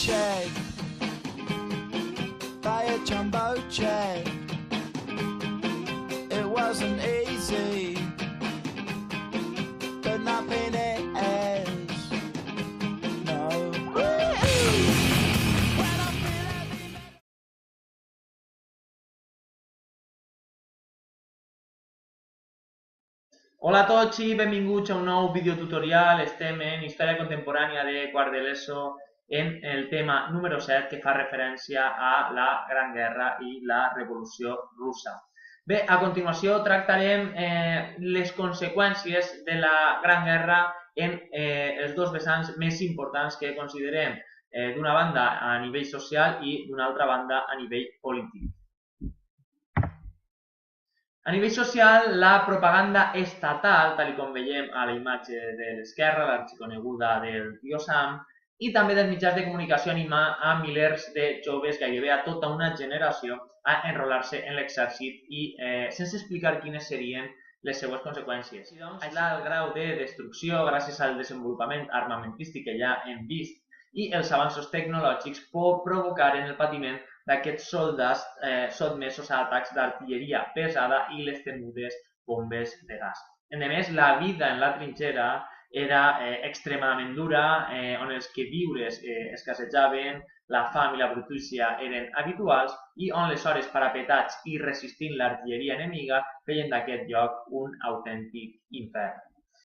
check, buy a jumbo jet. It wasn't easy, but nothing is. No. Hola a tots i benvinguts a un nou videotutorial. Estem en Història Contemporània de quart de l'ESO en el tema número 7 que fa referència a la Gran Guerra i la Revolució Russa. Bé, a continuació tractarem les conseqüències de la Gran Guerra en els dos vessants més importants que considerem, d'una banda a nivell social i d'una altra banda a nivell polític. A nivell social, la propaganda estatal, tal com veiem a la imatge de l'esquerra, l'arxiconeguda del tio Sam, i també dels mitjans de comunicació animar a milers de joves, gairebé a tota una generació, a enrolar-se en l'exèrcit i sense explicar quines serien les seues conseqüències. I doncs, el grau de destrucció, gràcies al desenvolupament armamentístic que ja hem vist, i els avanços tecnològics pot provocar en el patiment d'aquests soldats sotmesos a atacs d'artilleria pesada i les temudes bombes de gas. A més, la vida en la trinxera era extremadament dura, on els queviures escassejaven, la fam i la brutícia eren habituals i on les hores parapetats i resistint l'artilleria enemiga feien d'aquest lloc un autèntic infern.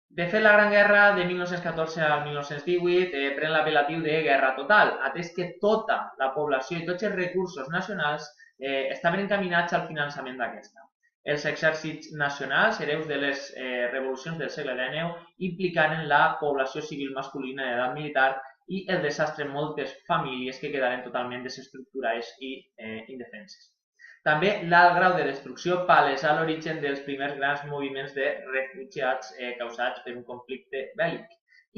De fet, la Gran Guerra de 1914 al 1918 pren l'apel·latiu de guerra total, atès que tota la població i tots els recursos nacionals estaven encaminats al finançament d'aquesta. Els exèrcits nacionals, hereus de les revolucions del segle XIX, implicaren la població civil masculina d'edat militar i el desastre en moltes famílies que quedaren totalment desestructurades i indefenses. També l'alt grau de destrucció palesa l'origen dels primers grans moviments de refugiats causats per un conflicte bèl·lic.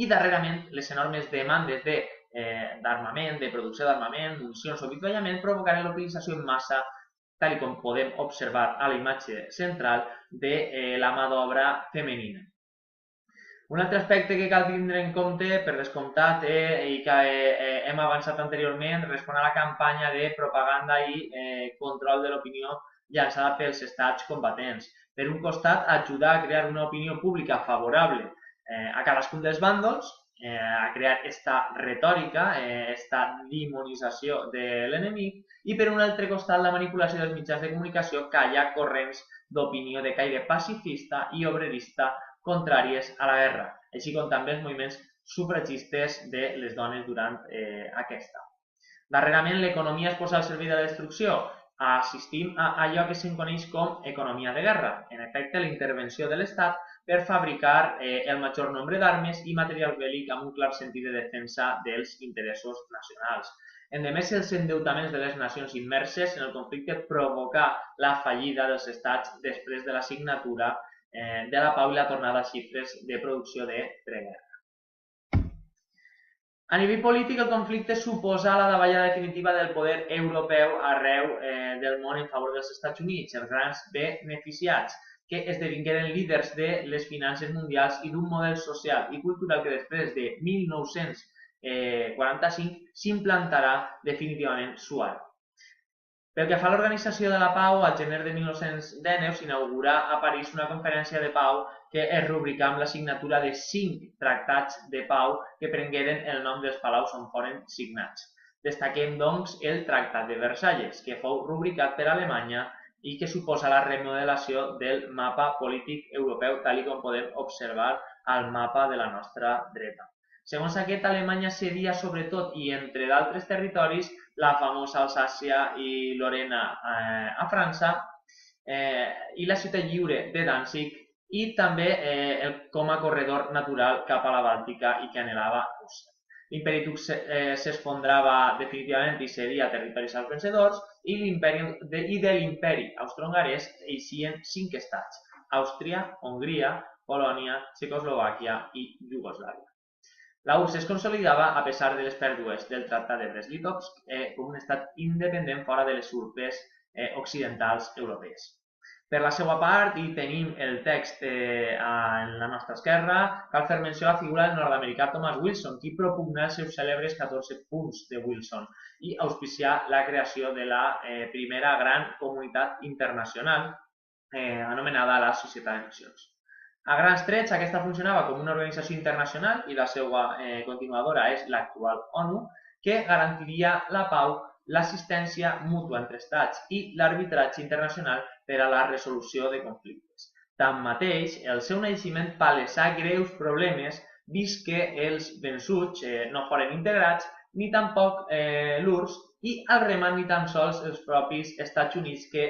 I darrerament les enormes demandes d'armament, de producció d'armament, municions o avituallament provocaren la utilització en massa, tal com podem observar a la imatge central, de la mà d'obra femenina. Un altre aspecte que cal tindre en compte, per descomptat, i que hem avançat anteriorment, respon a la campanya de propaganda i control de l'opinió llançada pels estats combatents. Per un costat, ajudar a crear una opinió pública favorable a cadascun dels bàndols, a crear aquesta retòrica, aquesta demonització de l'enemic, i per un altre costat, la manipulació dels mitjans de comunicació que hi ha corrents d'opinió de caire pacifista i obrerista contràries a la guerra, així com també els moviments sufragistes de les dones durant aquesta. Darrerament, l'economia es posa al servei de la destrucció. Assistim a allò que se'n coneix com economia de guerra, en efecte, la intervenció de l'Estat per fabricar el major nombre d'armes i material bèl·lic amb un clar sentit de defensa dels interessos nacionals. A més, els endeutaments de les nacions immerses en el conflicte provocar la fallida dels estats després de la signatura de la pau i la tornada a xifres de producció de preguerra. A nivell polític, el conflicte suposa la davallada definitiva del poder europeu arreu del món en favor dels Estats Units, els grans beneficiats, que esdevingueren líders de les finances mundials i d'un model social i cultural que després de 1945 s'implantarà definitivament suau. Pel que fa a l'organització de la pau, al gener de 1919 s'inaugurà a París una conferència de pau que es rubricà amb la signatura de 5 tractats de pau que prengueren el nom dels palaus on foren signats. Destaquem, doncs, el Tractat de Versalles, que fou rubricat per Alemanya i que suposa la remodelació del mapa polític europeu, tal com podem observar al mapa de la nostra dreta. Segons aquest, Alemanya cedia sobretot i entre d'altres territoris la famosa Alsàcia i Lorena a França i la ciutat lliure de Danzig i també com a corredor natural cap a la Bàltica i que anhelava Rússia. L'imperi turc s'esfondrava definitivament i cedia territoris als vencedors i de l'imperi austro-hongarès eixien 5 estats: Àustria, Hongria, Polònia, Txecoslovàquia i Iugoslàvia. La URSS es consolidava, a pesar de les pèrdues del Tractat de Brest-Litovsk, com un estat independent fora de les urpes occidentals europees. Per la seva part, i tenim el text en la nostra esquerra, cal fer menció a la figura del nord-americà Thomas Wilson, qui propugna els seus cèlebres 14 punts de Wilson i auspiciar la creació de la primera gran comunitat internacional anomenada la Societat de Nacions. A grans trets, aquesta funcionava com una organització internacional i la seva continuadora és l'actual ONU, que garantiria la pau, l'assistència mútua entre estats i l'arbitratge internacional per a la resolució de conflictes. Tanmateix, el seu naixement palesà greus problemes vist que els vençuts no foren integrats ni tampoc l'URSS i al remat ni tan sols els propis Estats Units que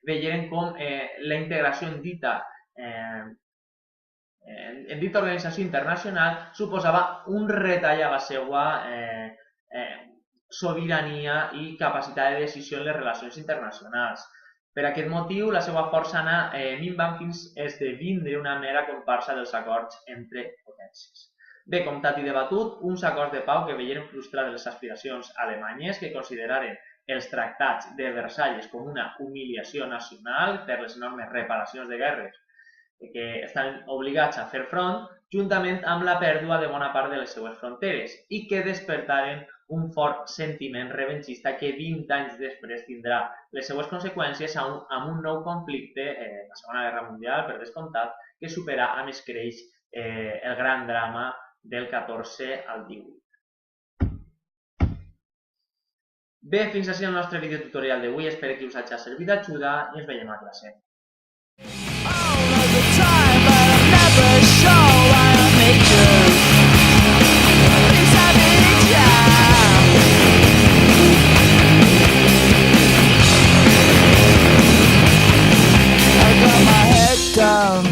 veieren com la integració en dita organització internacional suposava un retall a la seva sobirania i capacitat de decisió en les relacions internacionals. Per aquest motiu, la seva força anà minvant fins a esdevindre una mera comparsa dels acords entre potències. Bé, comptat i debatut, uns acords de pau que veien frustrades les aspiracions alemanyes, que consideraren els tractats de Versalles com una humiliació nacional per les enormes reparacions de guerres que estaven obligats a fer front, juntament amb la pèrdua de bona part de les seues fronteres i que despertaren un fort sentiment revanxista que 20 anys després tindrà les seues conseqüències amb un nou conflicte, la Segona Guerra Mundial, per descomptat, que supera amb escreix el gran drama del 14 al 18. Bé, fins així el nostre videotutorial d'avui. Espero que us hagi servit d'ajuda i ens veiem a classe. Down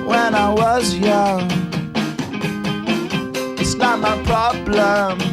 when I was young. It's not my problem.